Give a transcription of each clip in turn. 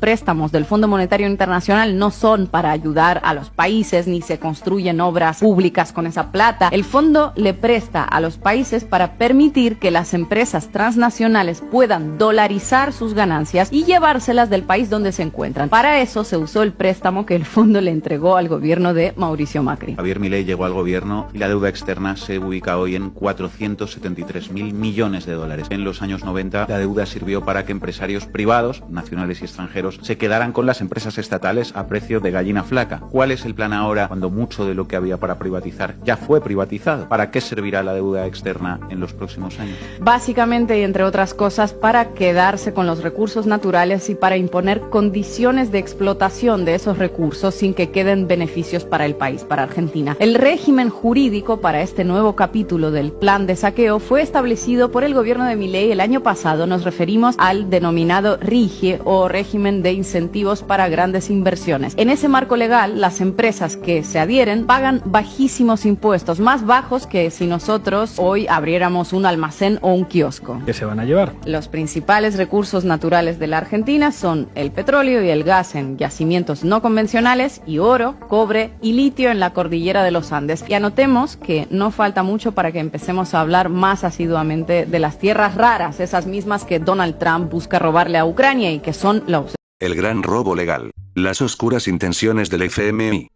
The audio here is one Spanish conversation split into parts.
préstamos del Fondo Monetario Internacional no son para ayudar a los países ni se construyen obras públicas con esa plata. El fondo le presta a los países para permitir que las empresas transnacionales puedan dolarizar sus ganancias y llevárselas del país donde se encuentran. Para eso se usó el préstamo que el fondo le entregó al gobierno de Mauricio Macri. Javier Milei llegó al gobierno y la deuda externa se ubica hoy en 473.000 millones de dólares. En los años 90 la deuda sirvió para que empresarios privados, nacionales y extranjeros, se quedaran con las empresas estatales a precio de gallina flaca. ¿Cuál es el plan ahora cuando mucho de lo que había para privatizar ya fue privatizado? ¿Para qué servirá la deuda externa en los próximos años? Básicamente, y entre otras cosas, para quedarse con los recursos naturales y para imponer condiciones de explotación de esos recursos sin que queden beneficios para el país, para Argentina. El régimen jurídico para este nuevo capítulo del plan de saqueo fue establecido por el gobierno de Milei el año pasado. Nos referimos al denominado RIGE o régimen de incentivos para grandes inversiones. En ese marco legal, las empresas que se adhieren pagan bajísimos impuestos, más bajos que si nosotros hoy abriéramos un almacén o un kiosco. ¿Qué se van a llevar? Los principales recursos naturales de la Argentina son el petróleo y el gas en yacimientos no convencionales y oro, cobre y litio en la cordillera de los Andes. Y anotemos que no falta mucho para que empecemos a hablar más asiduamente de las tierras raras, esas mismas que Donald Trump busca robarle a Ucrania y que son la el gran robo legal. Las oscuras intenciones del FMI.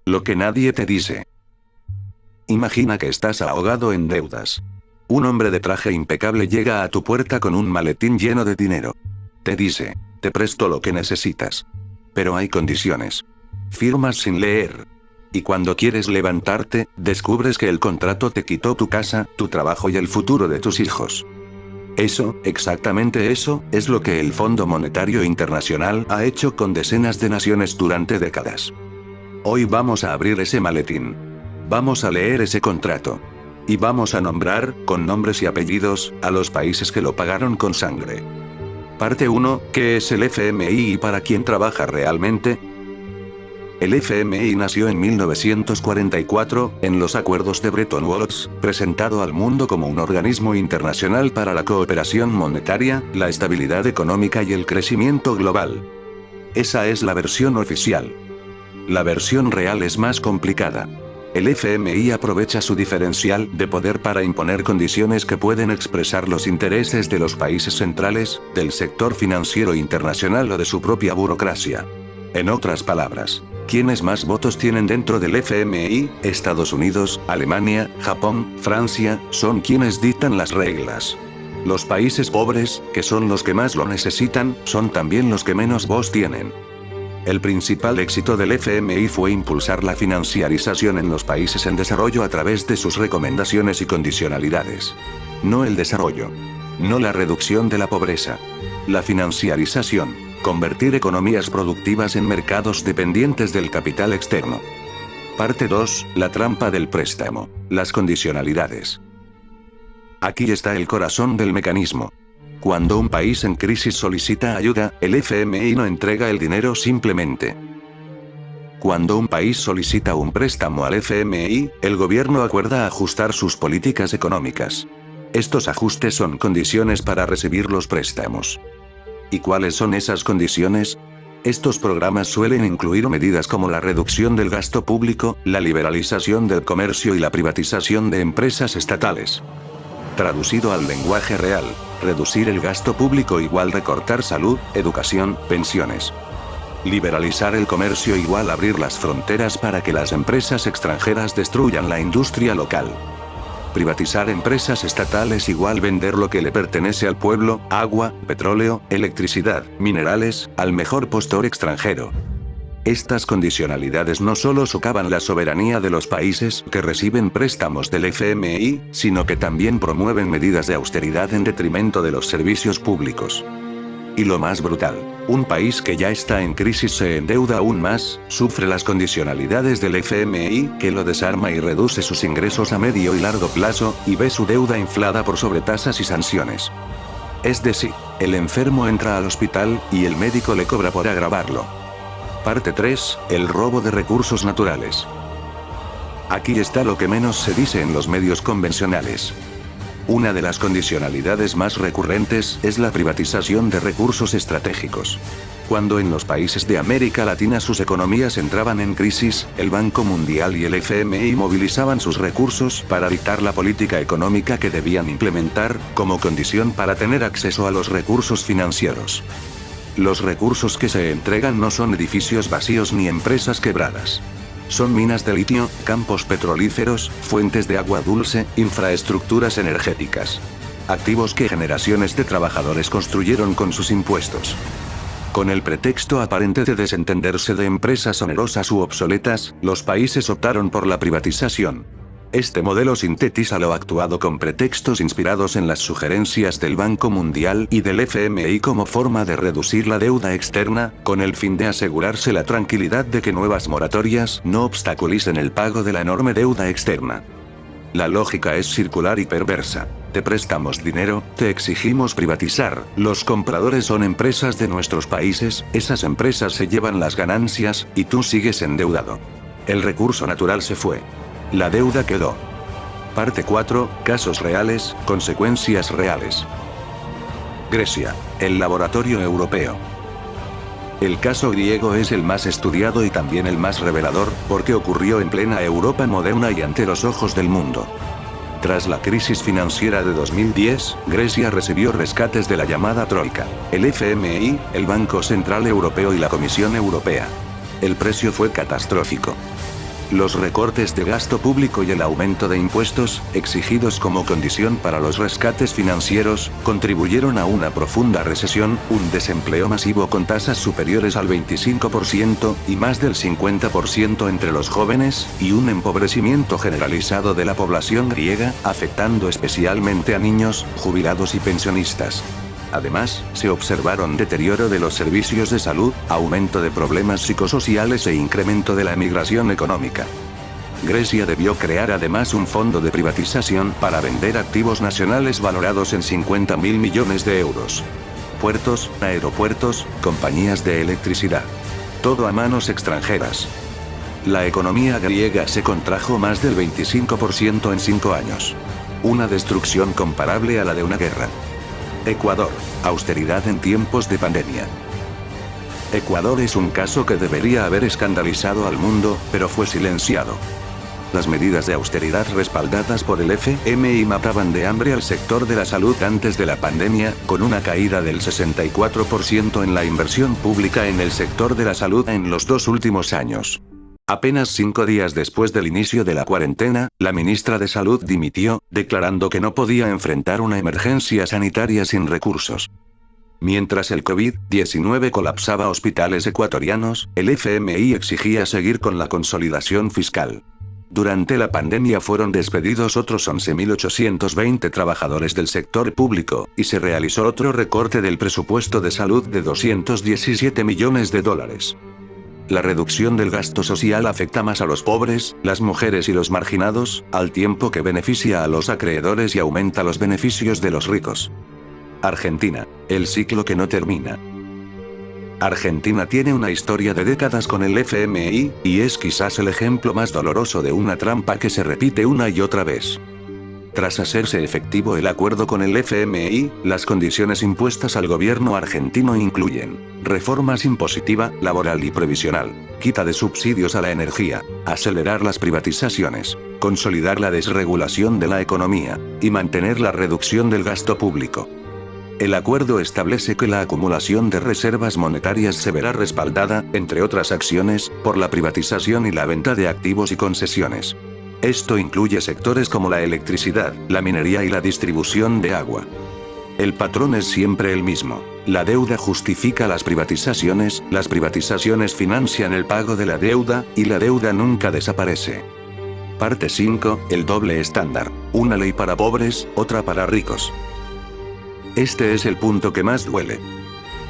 Lo que nadie te dice. Imagina que estás ahogado en deudas. Un hombre de traje impecable llega a tu puerta con un maletín lleno de dinero. Te dice, te presto lo que necesitas. Pero hay condiciones. Firmas sin leer. Y cuando quieres levantarte, descubres que el contrato te quitó tu casa, tu trabajo y el futuro de tus hijos. Eso, exactamente eso, es lo que el Fondo Monetario Internacional ha hecho con decenas de naciones durante décadas. Hoy vamos a abrir ese maletín. Vamos a leer ese contrato. Y vamos a nombrar, con nombres y apellidos, a los países que lo pagaron con sangre. Parte 1, ¿qué es el FMI y para quién trabaja realmente? El FMI nació en 1944, en los acuerdos de Bretton Woods, presentado al mundo como un organismo internacional para la cooperación monetaria, la estabilidad económica y el crecimiento global. Esa es la versión oficial. La versión real es más complicada. El FMI aprovecha su diferencial de poder para imponer condiciones que pueden expresar los intereses de los países centrales, del sector financiero internacional o de su propia burocracia. En otras palabras, ¿quiénes más votos tienen dentro del FMI? Estados Unidos, Alemania, Japón, Francia, son quienes dictan las reglas. Los países pobres, que son los que más lo necesitan, son también los que menos voz tienen. El principal éxito del FMI fue impulsar la financiarización en los países en desarrollo a través de sus recomendaciones y condicionalidades. No el desarrollo. No la reducción de la pobreza. La financiarización. Convertir economías productivas en mercados dependientes del capital externo. Parte 2. La trampa del préstamo. Las condicionalidades. Aquí está el corazón del mecanismo. Cuando un país en crisis solicita ayuda, el FMI no entrega el dinero simplemente. Cuando un país solicita un préstamo al FMI, el gobierno acuerda ajustar sus políticas económicas. Estos ajustes son condiciones para recibir los préstamos. ¿Y cuáles son esas condiciones? Estos programas suelen incluir medidas como la reducción del gasto público, la liberalización del comercio y la privatización de empresas estatales. Traducido al lenguaje real, reducir el gasto público igual recortar salud, educación, pensiones. Liberalizar el comercio igual abrir las fronteras para que las empresas extranjeras destruyan la industria local. Privatizar empresas estatales igual vender lo que le pertenece al pueblo, agua, petróleo, electricidad, minerales, al mejor postor extranjero. Estas condicionalidades no solo socavan la soberanía de los países que reciben préstamos del FMI, sino que también promueven medidas de austeridad en detrimento de los servicios públicos. Y lo más brutal, un país que ya está en crisis se endeuda aún más, sufre las condicionalidades del FMI, que lo desarma y reduce sus ingresos a medio y largo plazo, y ve su deuda inflada por sobretasas y sanciones. Es decir, el enfermo entra al hospital, y el médico le cobra por agravarlo. Parte 3, el robo de recursos naturales. Aquí está lo que menos se dice en los medios convencionales. Una de las condicionalidades más recurrentes es la privatización de recursos estratégicos. Cuando en los países de América Latina sus economías entraban en crisis, el Banco Mundial y el FMI movilizaban sus recursos para dictar la política económica que debían implementar, como condición para tener acceso a los recursos financieros. Los recursos que se entregan no son edificios vacíos ni empresas quebradas. Son minas de litio, campos petrolíferos, fuentes de agua dulce, infraestructuras energéticas. Activos que generaciones de trabajadores construyeron con sus impuestos. Con el pretexto aparente de desentenderse de empresas onerosas u obsoletas, los países optaron por la privatización. Este modelo sintetiza lo actuado con pretextos inspirados en las sugerencias del Banco Mundial y del FMI como forma de reducir la deuda externa, con el fin de asegurarse la tranquilidad de que nuevas moratorias no obstaculicen el pago de la enorme deuda externa. La lógica es circular y perversa. Te prestamos dinero, te exigimos privatizar, los compradores son empresas de nuestros países, esas empresas se llevan las ganancias, y tú sigues endeudado. El recurso natural se fue. La deuda quedó. Parte 4, casos reales, consecuencias reales. Grecia, el laboratorio europeo. El caso griego es el más estudiado y también el más revelador, porque ocurrió en plena Europa moderna y ante los ojos del mundo. Tras la crisis financiera de 2010, Grecia recibió rescates de la llamada Troika, el FMI, el Banco Central Europeo y la Comisión Europea. El precio fue catastrófico. Los recortes de gasto público y el aumento de impuestos, exigidos como condición para los rescates financieros, contribuyeron a una profunda recesión, un desempleo masivo con tasas superiores al 25% y más del 50% entre los jóvenes, y un empobrecimiento generalizado de la población griega, afectando especialmente a niños, jubilados y pensionistas. Además, se observaron deterioro de los servicios de salud, aumento de problemas psicosociales e incremento de la emigración económica. Grecia debió crear además un fondo de privatización para vender activos nacionales valorados en 50.000 millones de euros. Puertos, aeropuertos, compañías de electricidad. Todo a manos extranjeras. La economía griega se contrajo más del 25% en 5 años. Una destrucción comparable a la de una guerra. Ecuador. Austeridad en tiempos de pandemia. Ecuador es un caso que debería haber escandalizado al mundo, pero fue silenciado. Las medidas de austeridad respaldadas por el FMI mataban de hambre al sector de la salud antes de la pandemia, con una caída del 64% en la inversión pública en el sector de la salud en los 2 últimos años. Apenas 5 días después del inicio de la cuarentena, la ministra de Salud dimitió, declarando que no podía enfrentar una emergencia sanitaria sin recursos. Mientras el COVID-19 colapsaba hospitales ecuatorianos, el FMI exigía seguir con la consolidación fiscal. Durante la pandemia fueron despedidos otros 11.820 trabajadores del sector público, y se realizó otro recorte del presupuesto de salud de $217 millones. La reducción del gasto social afecta más a los pobres, las mujeres y los marginados, al tiempo que beneficia a los acreedores y aumenta los beneficios de los ricos. Argentina, el ciclo que no termina. Argentina tiene una historia de décadas con el FMI, y es quizás el ejemplo más doloroso de una trampa que se repite una y otra vez. Tras hacerse efectivo el acuerdo con el FMI, las condiciones impuestas al gobierno argentino incluyen reformas impositiva, laboral y previsional, quita de subsidios a la energía, acelerar las privatizaciones, consolidar la desregulación de la economía, y mantener la reducción del gasto público. El acuerdo establece que la acumulación de reservas monetarias se verá respaldada, entre otras acciones, por la privatización y la venta de activos y concesiones. Esto incluye sectores como la electricidad, la minería y la distribución de agua. El patrón es siempre el mismo. La deuda justifica las privatizaciones financian el pago de la deuda, y la deuda nunca desaparece. Parte 5, el doble estándar. Una ley para pobres, otra para ricos. Este es el punto que más duele.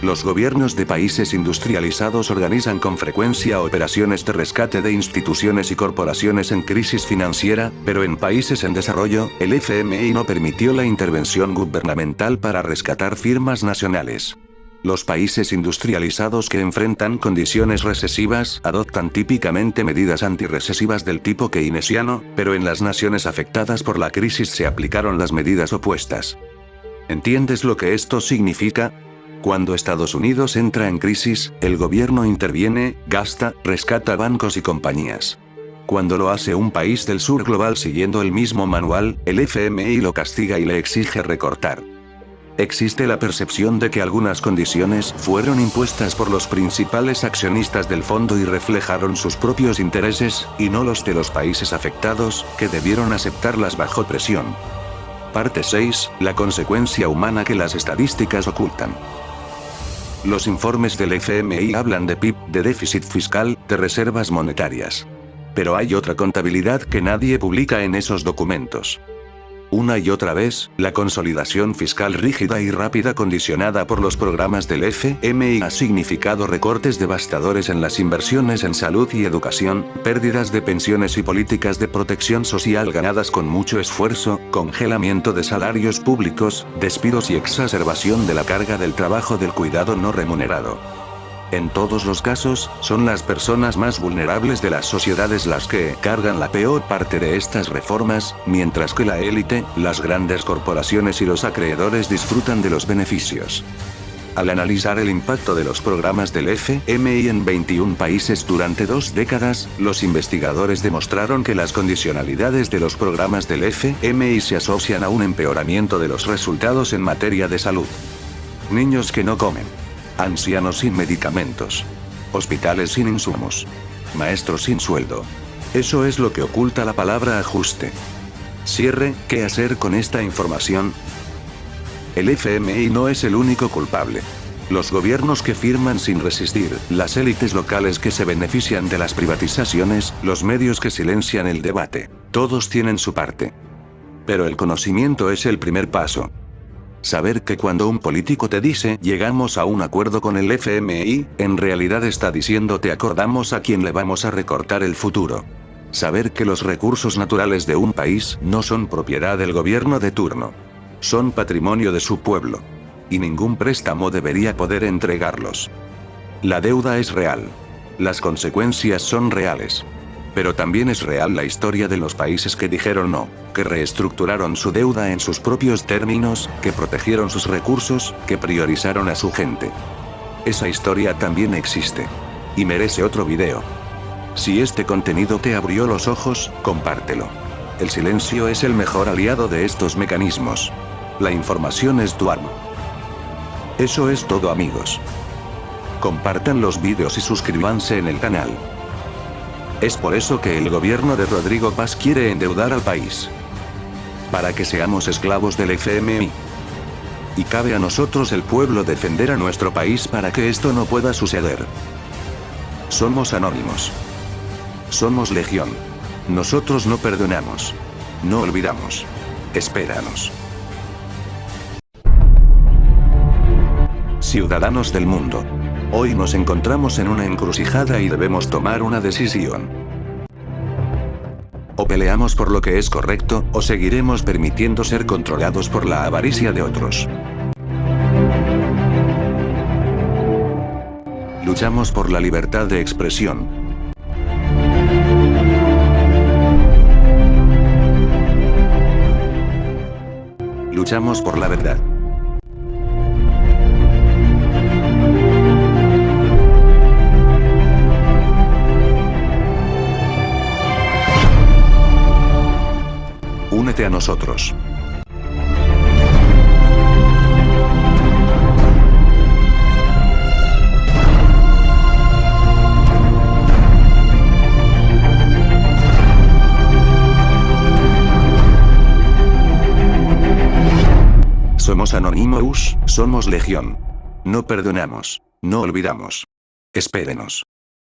Los gobiernos de países industrializados organizan con frecuencia operaciones de rescate de instituciones y corporaciones en crisis financiera, pero en países en desarrollo, el FMI no permitió la intervención gubernamental para rescatar firmas nacionales. Los países industrializados que enfrentan condiciones recesivas adoptan típicamente medidas antirrecesivas del tipo keynesiano, pero en las naciones afectadas por la crisis se aplicaron las medidas opuestas. ¿Entiendes lo que esto significa? Cuando Estados Unidos entra en crisis, el gobierno interviene, gasta, rescata bancos y compañías. Cuando lo hace un país del sur global siguiendo el mismo manual, el FMI lo castiga y le exige recortar. Existe la percepción de que algunas condiciones fueron impuestas por los principales accionistas del fondo y reflejaron sus propios intereses, y no los de los países afectados, que debieron aceptarlas bajo presión. Parte 6. La consecuencia humana que las estadísticas ocultan. Los informes del FMI hablan de PIB, de déficit fiscal, de reservas monetarias. Pero hay otra contabilidad que nadie publica en esos documentos. Una y otra vez, la consolidación fiscal rígida y rápida condicionada por los programas del FMI ha significado recortes devastadores en las inversiones en salud y educación, pérdidas de pensiones y políticas de protección social ganadas con mucho esfuerzo, congelamiento de salarios públicos, despidos y exacerbación de la carga del trabajo del cuidado no remunerado. En todos los casos, son las personas más vulnerables de las sociedades las que cargan la peor parte de estas reformas, mientras que la élite, las grandes corporaciones y los acreedores disfrutan de los beneficios. Al analizar el impacto de los programas del FMI en 21 países durante 2 décadas, los investigadores demostraron que las condicionalidades de los programas del FMI se asocian a un empeoramiento de los resultados en materia de salud. Niños que no comen. Ancianos sin medicamentos. Hospitales sin insumos. Maestros sin sueldo. Eso es lo que oculta la palabra ajuste. Cierre, ¿qué hacer con esta información? El FMI no es el único culpable. Los gobiernos que firman sin resistir, las élites locales que se benefician de las privatizaciones, los medios que silencian el debate, todos tienen su parte. Pero el conocimiento es el primer paso. Saber que cuando un político te dice llegamos a un acuerdo con el FMI, en realidad está diciéndote acordamos a quién le vamos a recortar el futuro. Saber que los recursos naturales de un país no son propiedad del gobierno de turno. Son patrimonio de su pueblo. Y ningún préstamo debería poder entregarlos. La deuda es real. Las consecuencias son reales. Pero también es real la historia de los países que dijeron no, que reestructuraron su deuda en sus propios términos, que protegieron sus recursos, que priorizaron a su gente. Esa historia también existe. Y merece otro video. Si este contenido te abrió los ojos, compártelo. El silencio es el mejor aliado de estos mecanismos. La información es tu arma. Eso es todo, amigos. Compartan los vídeos y suscríbanse en el canal. Es por eso que el gobierno de Rodrigo Paz quiere endeudar al país. Para que seamos esclavos del FMI. Y cabe a nosotros el pueblo defender a nuestro país para que esto no pueda suceder. Somos anónimos. Somos legión. Nosotros no perdonamos. No olvidamos. Espéranos. Ciudadanos del mundo. Hoy nos encontramos en una encrucijada y debemos tomar una decisión. O peleamos por lo que es correcto, o seguiremos permitiendo ser controlados por la avaricia de otros. Luchamos por la libertad de expresión. Luchamos por la verdad. Únete a nosotros. Somos Anonymous, somos Legión. No perdonamos, no olvidamos. Espérenos.